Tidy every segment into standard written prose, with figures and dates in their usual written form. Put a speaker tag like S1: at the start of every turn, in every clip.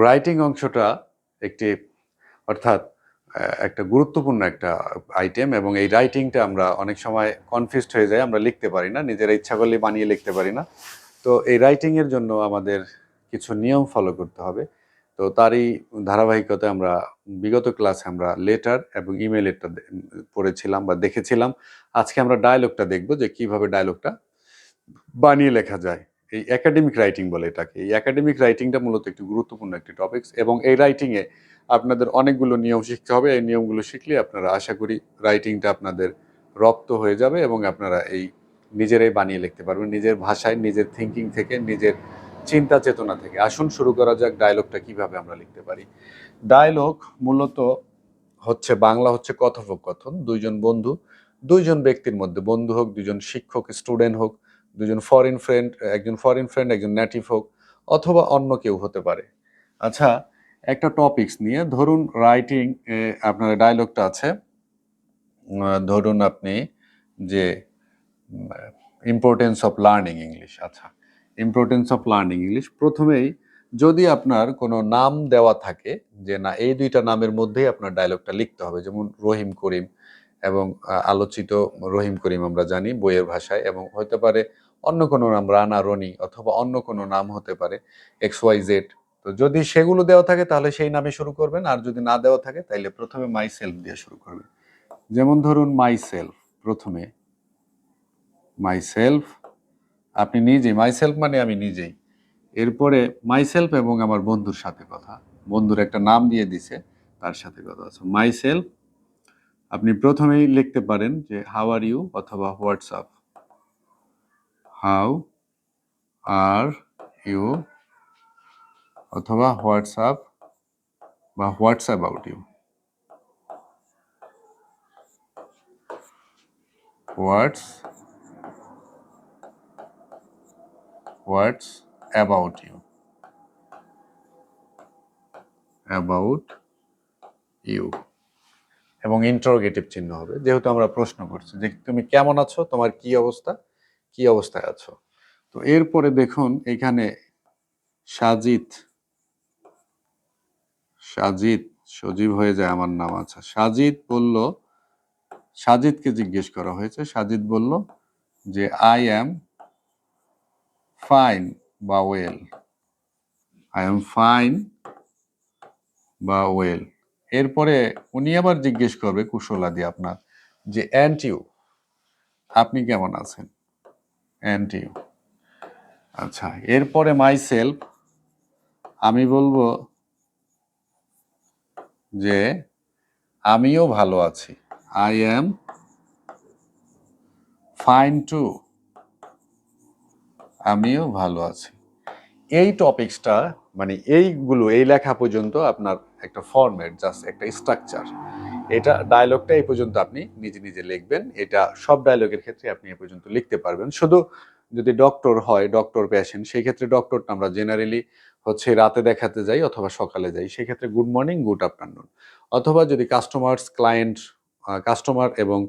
S1: Writing অংশটা একটি অর্থাৎ একটা গুরুত্বপূর্ণ একটা আইটেম, এবং এই রাইটিংটা আমরা অনেক সময় কনফিউজড হয়ে যাই, আমরা লিখতে পারি না, নিজেরা ইচ্ছা করলে বানিয়ে লিখতে পারি না। তো এই রাইটিংয়ের জন্য আমাদের কিছু নিয়ম ফলো করতে হবে। তো তারই ধারাবাহিকতায় আমরা বিগত ক্লাসে আমরা লেটার এবং ইমেইলেরটা পড়েছিলাম বা দেখেছিলাম। আজকে আমরা ডায়লগটা দেখব যে কিভাবে ডায়লগটা বানিয়ে লেখা যায়। এই একাডেমিক রাইটিং বলে এটাকে। এই একাডেমিক রাইটিংটা মূলত একটি গুরুত্বপূর্ণ একটি টপিকস, এবং এই রাইটিংয়ে আপনাদের অনেকগুলো নিয়ম শিখতে হবে। এই নিয়মগুলো শিখলে আপনারা আশা করি রাইটিংটা আপনাদের রপ্ত হয়ে যাবে এবং আপনারা এই নিজেরাই বানিয়ে লিখতে পারবেন নিজের ভাষায়, নিজের থিঙ্কিং থেকে, নিজের চিন্তা চেতনা থেকে। আসুন শুরু করা যাক ডায়লগটা কিভাবে আমরা লিখতে পারি। ডায়লগ মূলত হচ্ছে বাংলা হচ্ছে কথোপকথন দুইজন বন্ধু, দুইজন ব্যক্তির মধ্যে, বন্ধু হোক, দুজন শিক্ষক স্টুডেন্ট হোক, দুজন ফরেন ফ্রেন্ড, একজন ফরেন ফ্রেন্ড একজন নেটিভ হোক, অথবা অন্য কেউ হতে পারে। আচ্ছা, একটা টপিকস নিয়ে ধরুন রাইটিং আপনার ডায়লগটা আছে, ধরুন আপনি যে ইম্পর্টেন্স অফ লার্নিং ইংলিশ। আচ্ছা, ইম্পর্টেন্স অফ লার্নিং ইংলিশ প্রথমেই যদি আপনার কোনো নাম দেওয়া থাকে যে না এই দুইটা নামের মধ্যেই আপনার ডায়লগটা লিখতে হবে, যেমন রহিম করিম এবং আলোচিত রহিম করিম আমরা জানি বইয়ের ভাষায়, এবং হতে পারে অন্য কোনো নাম রানা রনি, অথবা অন্য কোনো নাম হতে পারে XYZ। তো যদি সেগুলো দেওয়া থাকে তাহলে সেই নামে শুরু করবেন, আর যদি না দেওয়া থাকে তাহলে প্রথমে মাই সেলফ দিয়ে শুরু করবেন। যেমন ধরুন মাই সেলফ, প্রথমে মাই সেলফ, আপনি নিজেই, মাই সেলফ মানে আমি নিজেই। এরপরে মাই সেলফ এবং আমার বন্ধুর সাথে কথা, বন্ধুর একটা নাম দিয়ে দিছে, তার সাথে কথা আছে। মাই সেলফ আপনি প্রথমেই লিখতে পারেন যে হাউ আর ইউ অথবা হোয়াটসঅ্যাপ, হাউ আর ইউ অথবা হোয়াটসঅ্যাপ বা what's about you, what's about you, about you, এবং ইন্টারোগেটিভ চিহ্ন হবে, যেহেতু আমরা প্রশ্ন করছি যে তুমি কেমন আছো, তোমার কি অবস্থা, কি অবস্থায় আছো। তো এরপরে দেখুন এখানে সাজিদ, সাজিদ, সজীব হয়ে যায় আমার নাম। আচ্ছা, সাজিদ বলল, সাজিদকে জিজ্ঞেস করা হয়েছে, সাজিদ বলল যে আই অ্যাম ফাইন বা ওয়েল, আই অ্যাম ফাইন বা ওয়েল। এরপরে উনি আবার জিজ্ঞেস করবে কুশলাদি আপনার যে অ্যান্ড ইউ, আপনি কেমন আছেন, অ্যান্ড ইউ। আচ্ছা, এরপরে মাই সেলফ আমি বলবো যে আমিও ভালো আছি, আই অ্যাম ফাইন টু, আমিও ভালো আছি। এই টপিকসটা মানে এইগুলো, এই লেখা পর্যন্ত আপনার একটা ফরম্যাট, জাস্ট একটা স্ট্রাকচার। এটা ডায়লগটা এই পর্যন্ত আপনি নিজে নিজে লিখবেন। এটা সব ডায়লগের ক্ষেত্রে আপনি এ পর্যন্ত লিখতে পারবেন। শুধু যদি ডক্টর হয়, ডক্টর পেশেন্ট, সেই ক্ষেত্রে ডক্টরটা আমরা জেনারেলি হচ্ছে রাতে দেখাতে যাই অথবা সকালে যাই, সেই ক্ষেত্রে গুড মর্নিং, গুড আফটারনুন। অথবা যদি কাস্টমার্স, ক্লায়েন্ট, কাস্টমার এবং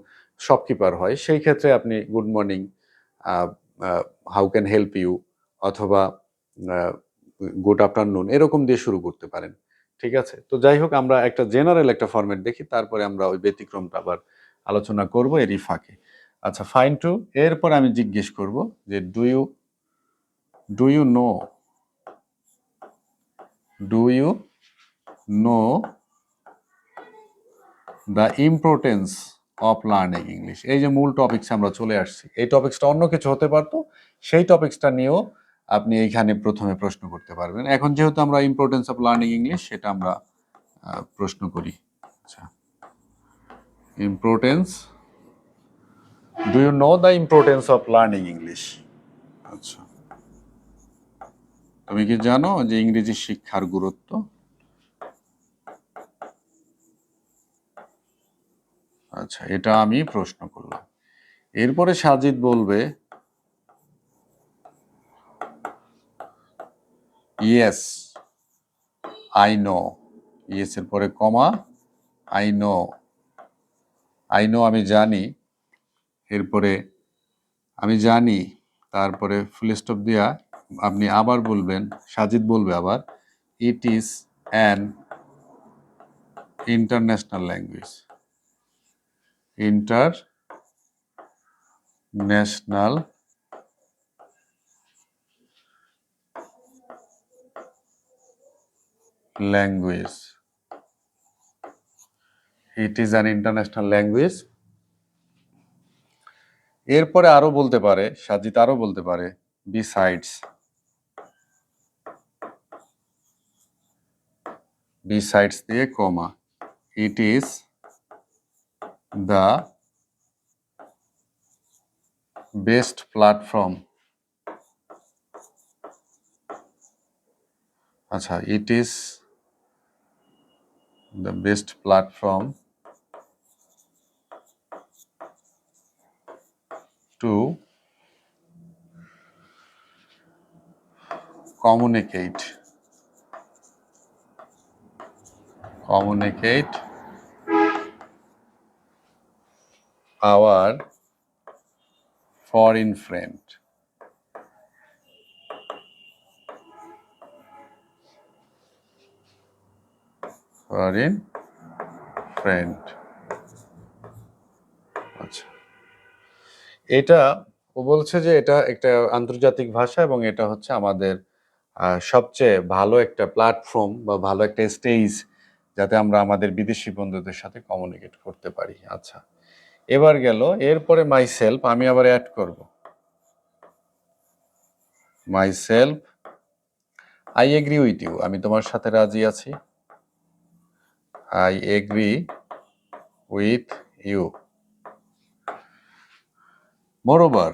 S1: শপকিপার হয়, সেই ক্ষেত্রে আপনি good morning, how can help you, অথবা গুড আফটারনুন, এরকম দিয়ে শুরু করতে পারেন। ঠিক আছে, তো যাই হোক আমরা একটা জেনারেল একটা ফরম্যাট দেখি, তারপরে আমরা ওই ব্যতিক্রমটা আবার আলোচনা করব এরই ফাঁকে। আচ্ছা, ফাইন টু, এরপর আমি জিজ্ঞেস করব যে do you know, do you know the importance of learning English. এই যে মূল টপিকস আমরা চলে আসছি, এই টপিক্সটা অন্য কিছু হতে পারতো, সেই টপিক্সটা নিয়েও আপনি এইখানে প্রথমে প্রশ্ন করতে পারবেন। এখন যেহেতু আমরা ইম্পর্টেন্স অফ লার্নিং ইংলিশ সেটা আমরা প্রশ্ন করি। আচ্ছা, importance, do you know the importance of learning English. আচ্ছা, তুমি কি জানো যে ইংরেজি শিক্ষার গুরুত্ব। আচ্ছা, এটা আমি প্রশ্ন করলাম। এরপরে সাজিদ বলবে ইয়েস আই নো, ইয়েস এর পরে কমা, আই নো, আই নো আমি জানি, এরপরে আমি জানি, তারপরে ফুল স্টপ দিয়া আপনি আবার বলবেন, সাজিদ বলবে আবার it is an international language. International language. It is an international language. এরপরে আরো বলতে পারে, সাজিদ আরো বলতে পারে, besides দিয়ে কমা, it is the best platform. আচ্ছা, it is the best platform to communicate our foreign friend. Foreign friend. আচ্ছা, এটা ও বলছে যে এটা একটা আন্তর্জাতিক ভাষা এবং এটা হচ্ছে আমাদের সবচেয়ে ভালো একটা প্ল্যাটফর্ম বা ভালো একটা স্টেজ, যাতে আমরা আমাদের বিদেশি বন্ধুদের সাথে কমিউনিকেট করতে পারি। আচ্ছা, এবার গেল, এরপরে মাইসেলফ আমি আবার অ্যাড করব। Myself, I agree with you, আমি তোমার সাথে রাজি আছি। I agree with you. Moreover,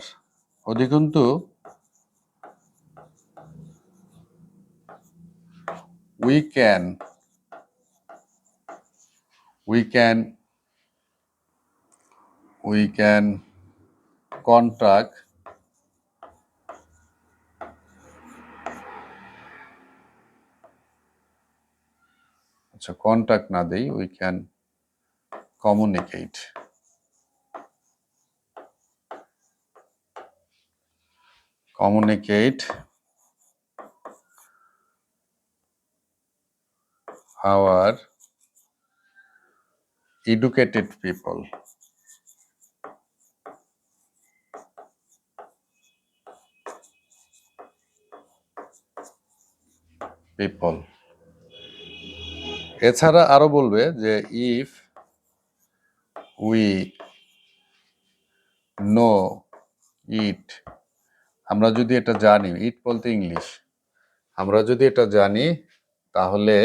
S1: অধিকন্তু we can contact আচ্ছা, কন্টাক্ট না দেই, we can communicate our educated people. এছাড়া আরো বলবে যে if we know it, আমরা যদি এটা জানি, ইট বলতে ইংলিশ, আমরা যদি এটা জানি তাহলে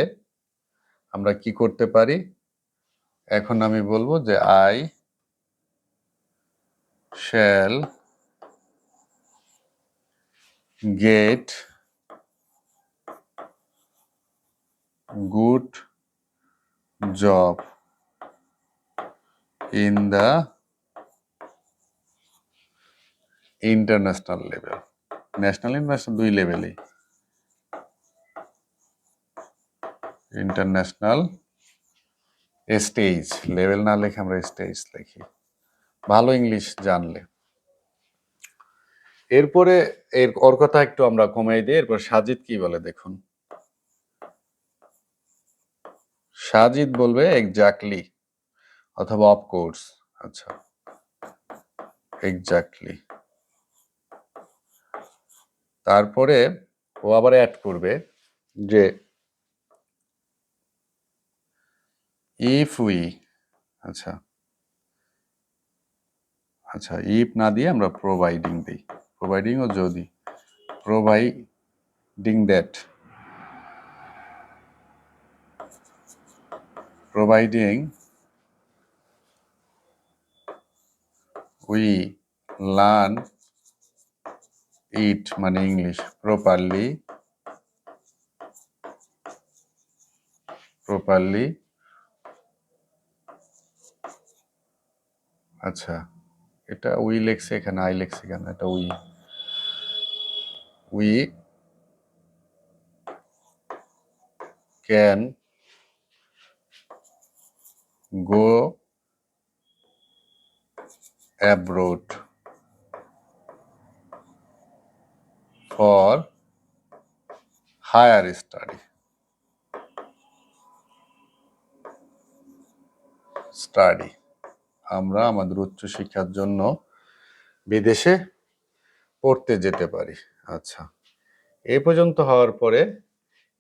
S1: আমরা কি করতে পারি? এখন আমি বলবো যে I shall get good job in the international level. National international দুই লেভেলেই। ইন্টারন্যাশনাল স্টেজ, লেভেল না লিখে আমরা স্টেজ লিখি, ভালো ইংলিশ জানলে। এরপরে ওর কথা একটু আমরা কমাই দিই। এরপর সাজিদ কি বলে দেখুন। সাজিদ বলবে এক্স্যাক্টলি অথবা অফকোর্স। আচ্ছা, এক্স্যাক্টলি। তারপরে ও আবার অ্যাড করবে যে ইফ উই, আচ্ছা আচ্ছা, ইফ না দিয়ে আমরা প্রোভাইডিং দিই, প্রোভাইডিং ও যদি, providing that, providing we learn it মানে ইংলিশ প্রপারলি, আচ্ছা, এটা উই লেখছে এখানে, আই লেখছে কেন? এটা we can go abroad for higher study. Study, আমরা আমাদের উচ্চশিক্ষার জন্য বিদেশে পড়তে যেতে পারি। আচ্ছা, এই পর্যন্ত হওয়ার পরে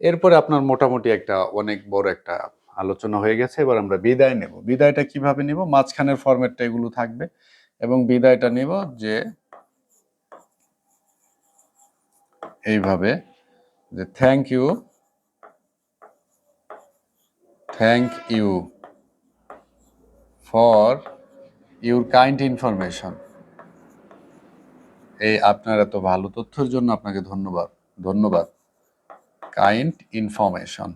S1: এরপরে আপনার মোটামুটি একটা অনেক বড় একটা আলোচনা হয়ে গেছে। এবার আমরা বিদায় নেব। বিদায়টা কিভাবে নিব? মাঝখানের ফরম্যাটটা এগুলো থাকবে এবং বিদায়টা নিব যে এইভাবে, যে thank you for your kind information. এই আপনার এত ভালো তথ্যের জন্য আপনাকে ধন্যবাদ। ধন্যবাদ। Kind information.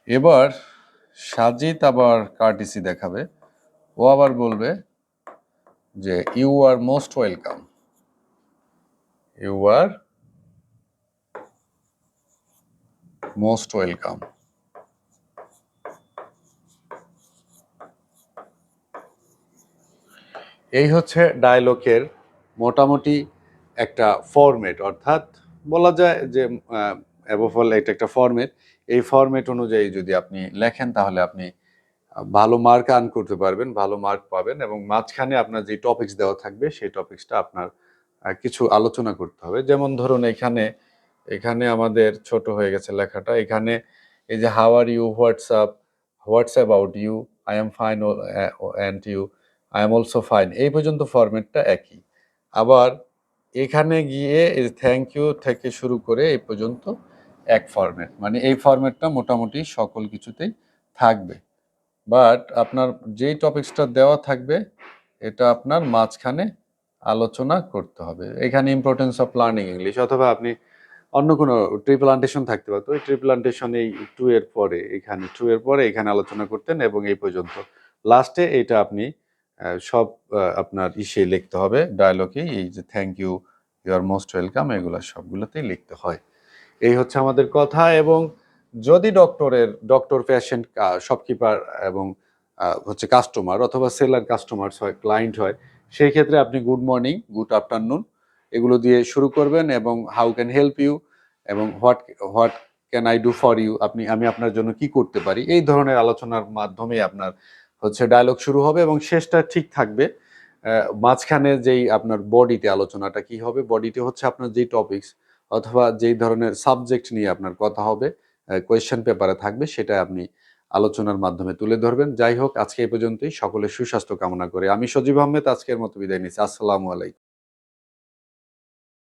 S1: এবার সাজিদ আবার কার্টিসি দেখাবে। ও আবার বলবে যে you are most welcome. You are most welcome. এই হচ্ছে ডায়লগের মোটামুটি একটা ফরম্যাট, অর্থাৎ বলা যায় যে অ্যাবভ অল এটা একটা ফরম্যাট। এই ফরম্যাট অনুযায়ী যদি আপনি লেখেন তাহলে আপনি ভালো মার্ক আর্ন করতে পারবেন, ভালো মার্ক পাবেন এবং মাঝখানে আপনার যে টপিকস দেওয়া থাকবে সেই টপিকসটা আপনার কিছু আলোচনা করতে হবে। যেমন ধরুন এখানে এখানে আমাদের ছোট হয়ে গেছে লেখাটা। এখানে এই যে how are you, what's about you, I am fine and you, I am also fine, এই পর্যন্ত ফরম্যাটটা একই। আবার এখানে গিয়ে এই থ্যাংক ইউ থেকে শুরু করে এই পর্যন্ত এক ফরম্যাট, মানে এই ফরম্যাটটা মোটামুটি সকল কিছুতেই থাকবে। বাট আপনার যেই টপিকসটা দেওয়া থাকবে এটা আপনার মাঝখানে আলোচনা করতে হবে। এখানে ইম্পর্টেন্স অফ লার্নিং ইংলিশ, অথবা আপনি অন্য কোনো ট্রিপ্লান্টেশন থাকতে পারতো, ওই ট্রিপ্লান্টেশন এই টু এর পরে এখানে আলোচনা করতেন এবং এই পর্যন্ত লাস্টে এটা আপনি সব আপনার ইসে লিখতে হবে ডায়লগে, এই যে thank you, you are most welcome, এগুলো সবগুলোতেই লিখতে হয়। এই হচ্ছে আমাদের কথা। এবং যদি ডক্টর পেশেন্ট শপকিপার এবং হচ্ছে কাস্টমার অথবা সেলার কাস্টমার্স হয়, ক্লায়েন্ট হয়, সেই ক্ষেত্রে আপনি গুড মর্নিং, গুড আফটারনুন এগুলো দিয়ে শুরু করবেন এবং হাউ ক্যান হেল্প ইউ এবং what can I do for you, আমি আপনার জন্য কি করতে পারি, এই ধরনের আলোচনার মাধ্যমে আপনার হচ্ছে ডায়লগ শুরু হবে এবং শেষটা ঠিক থাকবে। মাঝখানে যেই আপনার বডিতে আলোচনাটা কি হবে, বডিতে হচ্ছে আপনার যেই টপিকস অথবা যেই ধরনের সাবজেক্ট নিয়ে আপনার কথা হবে, কোয়েশ্চেন পেপারে থাকবে, সেটা আপনি আলোচনার মাধ্যমে তুলে ধরবেন। যাই হোক, আজকে এই পর্যন্তই। সকলের সুস্বাস্থ্য কামনা করে আমি সজীব আহমেদ আজকের মতো বিদায় নিচ্ছি। আসসালামু আলাইকুম।